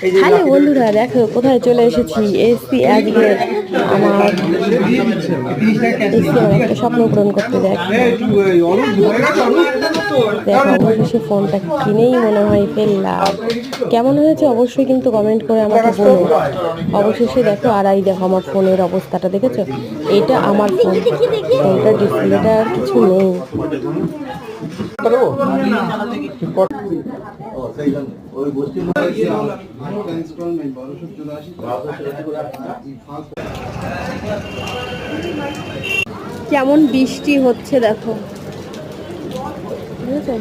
Hello বন্ধুরা, দেখো কোথায় চলে এসেছি। এসছি আজকে আমার একটা স্বপ্ন পূরণ করতে। দেখো অবশেষে ফোনটা কিনেই মনে হয় ফেললাম। কেমন হয়েছে অবশ্যই কিন্তু কমেন্ট করে আমাকে বলো। অবশেষে দেখো, আর এই দেখো আমার ফোনের অবস্থাটা দেখেছো। এটা আমার ফোন, ফোনটার ডিসপ্লেটা আর কিছু নেই। কেমন বৃষ্টি হচ্ছে দেখো, বুঝেছো?